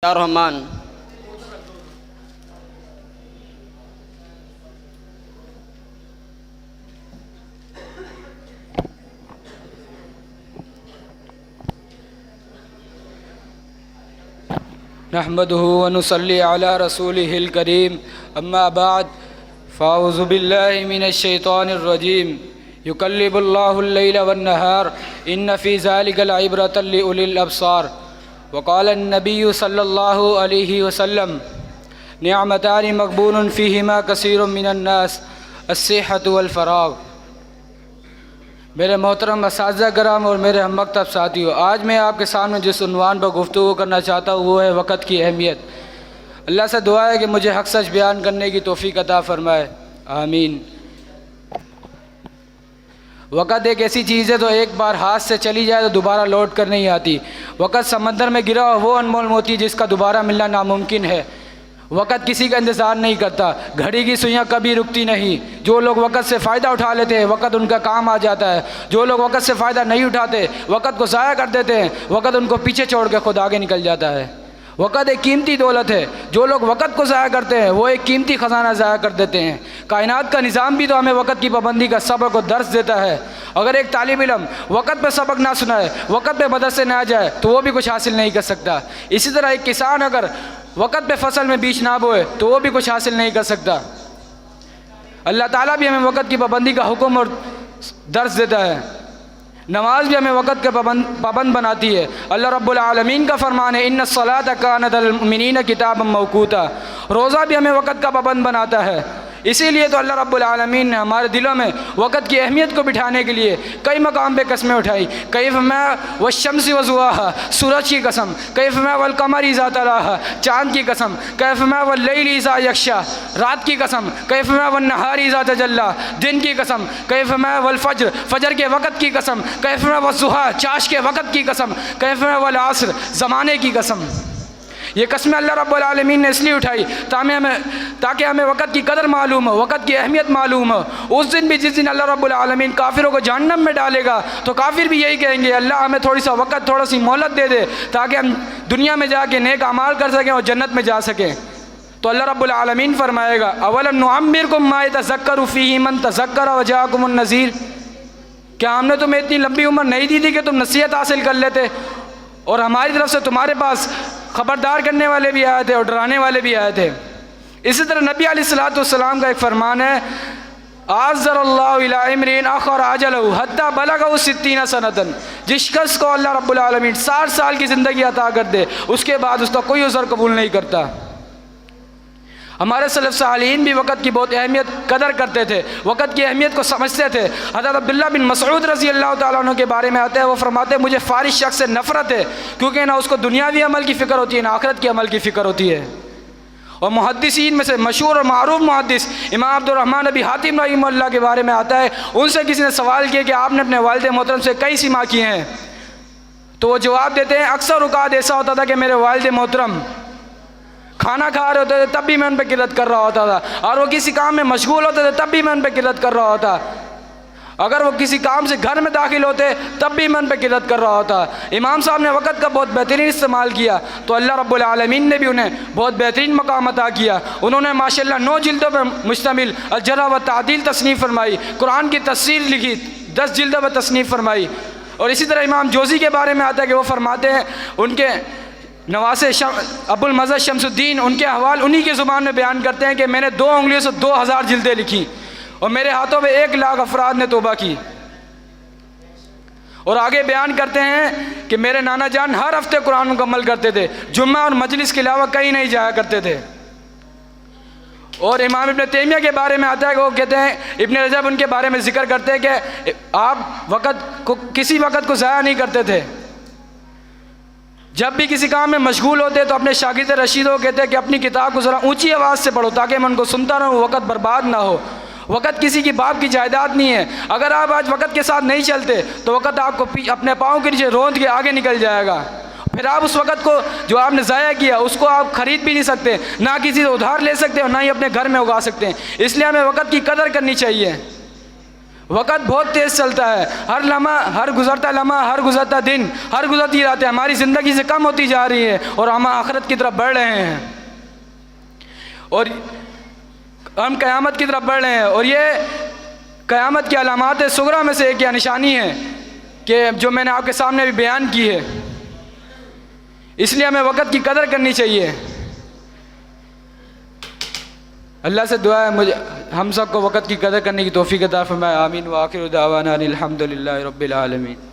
या रहमान। नहमदुहु व नुसल्ली अला रसूलिहिल करीम, अम्मा बाद, फ़ाऊज़ु बिल्लाहि मिनश शैतानिर रजीम। युकल्लिबुल्लाहुल लैला वन नहार, इन्न फ़ी ज़ालिका लइब्रतन लिउलिल अब्सार। वक़ाल नबिय्यु सल्लल्लाहु अलैहि वसल्लम, निअमतानि मक़बूनुन फ़ीहिमा कसीरुम मिनन नास, अस्सिहतु वल फ़राग़। मेरे मोहतरम असातिज़ा कराम और मेरे हम मकतब साथियों, आज मैं आपके सामने जिस उन्वान पर गुफ्तगू करना चाहता हूँ वो है वक़्त की अहमियत। अल्लाह से दुआ है कि मुझे हक़ सच बयान करने की तौफ़ीक़ अता फ़रमाए, आमीन। वक़्त एक ऐसी चीज़ है तो एक बार हाथ से चली जाए तो दोबारा लौट कर नहीं आती। वक़्त समंदर में गिरा वो अनमोल मोती जिसका दोबारा मिलना नामुमकिन है। वक़्त किसी का इंतज़ार नहीं करता, घड़ी की सुइयाँ कभी रुकती नहीं। जो लोग वक़्त से फ़ायदा उठा लेते हैं वक़्त उनका काम आ जाता है। जो लोग वक़्त से फ़ायदा नहीं उठाते वक़्त को ज़ाया कर देते हैं, वक़्त उनको पीछे छोड़ के खुद आगे निकल जाता है। वक़्त एक कीमती दौलत है। जो लोग वक़्त को ज़ाया करते हैं वो एक कीमती ख़जाना ज़ाया कर देते हैं। कायनात का निज़ाम भी तो हमें वक़्त की पाबंदी का सबक और दर्स देता है। अगर एक तालिब इल्म वक़्त पे सबक ना सुनाए, वक़्त पे मदरसे ना जाए तो वो भी कुछ हासिल नहीं कर सकता। इसी तरह एक किसान अगर वक़्त पे फसल में बीज ना बोए तो वो भी कुछ हासिल नहीं कर सकता। अल्लाह ताला भी हमें वक़्त की पाबंदी का हुक्म और दर्स देता है। नमाज भी हमें वक़्त के पाबंद बनाती है। अल्लाह रब्बुल आलमीन का फरमान है, इन्नस सलाता कानत अल मुमिनीन किताबन मौक़ूता। रोज़ा भी हमें वक़्त का पाबंद बनाता है। इसीलिए तो अल्लाह रब्बुल आलमीन ने हमारे दिलों में वक़्त की अहमियत को बिठाने के लिए कई मकाम पे कस्में उठाई। कई फरमाया वश्शम्सि वज़ुहाहा, सूरज की कसम। कई फरमाया वल क़मरि इज़ा तलाहा, चाँद की कसम। कई फरमाया वल लैलि इज़ा यग़शा, रात की कसम। कई फरमाया वन नहारि इज़ा तजल्ला, दिन की कसम। कई फरमाया वल फ़ज्र, फ़जर के वक़्त की कसम। कई फरमाया वज़्ज़ुहा, चाश के वक़्त की कसम। कई फरमाया वल अस्र, ज़माने की कसम। ये कस्में अल्लाह रब्बुल आलमीन ने इसलिए उठाई ताकि हमें वक़्त की कदर मालूम हो, वक़्त की अहमियत मालूम हो। उस दिन भी जिस दिन अल्लाह रब्बुल आलमीन काफिरों को जहन्नम में डालेगा तो काफिर भी यही कहेंगे, अल्लाह हमें थोड़ी सा वक़्त, थोड़ी सी मोहलत दे दे ताकि हम दुनिया में जाके नेक अमाल कर सकें और जन्नत में जा सकें। तो अल्लाह रब्बुल आलमीन फरमाएगा, अवलम नुअम्मिरकुम मा यतज़क्करु फ़ीहि मन तज़क्कर व जाअकुमुन नज़ीर। क्या हमने तुम्हें इतनी लंबी उम्र नहीं दी थी कि तुम नसीहत हासिल कर लेते? और हमारी तरफ से तुम्हारे पास ख़बरदार करने वाले भी आए थे और डराने वाले भी आए थे। इसी तरह नबी अलैहिस्सलातु वस्सलाम का एक फरमान है, आज़्ज़रल्लाहु इला इम्रिन अख़र अजलहु हत्ता बलगहु सित्तीना सनतन। जिस शख्स को अल्लाह रब्बुल आलमीन 60 साल की ज़िंदगी अता कर दे उसके बाद उसका कोई उज़्र कबूल नहीं करता। हमारे सलफ़ सालीन भी वक़्त की बहुत अहमियत कदर करते थे, वक़्त की अहमियत को समझते थे। हज़रत अब्दुल्लाह बिन मसऊद रज़ी अल्लाह ताला अन्हु के बारे में आता है, वो फरमाते हैं मुझे फ़ारिश शख्स से नफ़रत है क्योंकि ना उसको दुनियावी अमल की फ़िक्र होती है ना आखिरत के अमल की फ़िक्र होती है। और मुहद्दिसीन में से मशहूर और मारूफ मुहद्दिस इमाम अब्दुर्रहमान अबी हातिम रहिमहुल्लाह के बारे में आता है, उनसे किसी ने सवाल किया कि आपने अपने वालिद मोहतरम से कई सिमा किए हैं? तो वो जवाब देते हैं, अक्सर औक़ात ऐसा होता था कि मेरे वालिद मोहतरम खाना खा रहे होते थे तब भी मैं उन पर किल्लत कर रहा होता था, और वो किसी काम में मशगूल होते थे तब भी मैं उन पर किल्लत कर रहा होता। अगर वो किसी काम से घर में दाखिल होते तब भी मैं उन पर किल्लत कर रहा होता। इमाम साहब ने वक़्त का बहुत बेहतरीन इस्तेमाल किया तो अल्लाह रब्बुल आलमीन ने भी उन्हें बहुत बेहतरीन मकाम अता किया। उन्होंने माशाअल्लाह 9 जिल्दों पर मुश्तमिल अल-जर्ह व तादील तसनीफ़ फरमाई, कुरान की तफसीर लिखी, 10 जिल्दों पर तसनीफ़ फरमाई। और इसी तरह इमाम जोज़ी के बारे में आता है कि वो फरमाते हैं, उनके नवासे अबुल मज़हब शम्सुद्दीन उनके अहवाल उन्हीं की ज़ुबान में बयान करते हैं कि मैंने 2 उंगलियों से 2000 जिल्दें लिखी और मेरे हाथों में 1 लाख अफराद ने तौबा की। और आगे बयान करते हैं कि मेरे नाना जान हर हफ्ते कुरान मुकम्मल करते थे, जुम्मा और मजलिस के अलावा कहीं नहीं जाया करते थे। और इमाम इब्न तैमिया के बारे में आता है कि वो कहते हैं, इब्न रजब उनके बारे में ज़िक्र करते हैं कि आप वक़्त को किसी वक़्त को ज़ाया नहीं करते थे। जब भी किसी काम में मशगूल होते तो अपने शागिर्द रशीद को कहते हैं कि अपनी किताब को ज़रा ऊंची आवाज़ से पढ़ो ताकि मैं उनको सुनता रहूँ, वक़्त बर्बाद ना हो। वक़्त किसी की बाप की जायदाद नहीं है। अगर आप आज वक़्त के साथ नहीं चलते तो वक़्त आपको अपने पाँव के नीचे रोंद के आगे निकल जाएगा। फिर आप उस वक़्त को जो आपने ज़ाया किया उसको आप ख़रीद भी नहीं सकते, ना किसी से उधार ले सकते और ना ही अपने घर में उगा सकते हैं। इसलिए हमें वक़्त की कदर करनी चाहिए। वक़्त बहुत तेज़ चलता है, हर लम्हा, हर गुज़रता लम्हा, हर गुज़रता दिन, हर गुज़रती रातें हमारी ज़िंदगी से कम होती जा रही है और हम आखिरत की तरफ बढ़ रहे हैं और हम क़यामत की तरफ बढ़ रहे हैं। और ये क़यामत की अलामात सुगरा में से एक या निशानी है कि जो मैंने आपके सामने भी बयान की है। इसलिए हमें वक़्त की कदर करनी चाहिए। अल्लाह से दुआ है मुझे हम सबको वक़्त की कदर करने की तौफ़ीक़ अता फ़रमाए। आमीन व आखिर दावाना अनिल हम्दुलिल्लाहि रब्बिल आलमीन।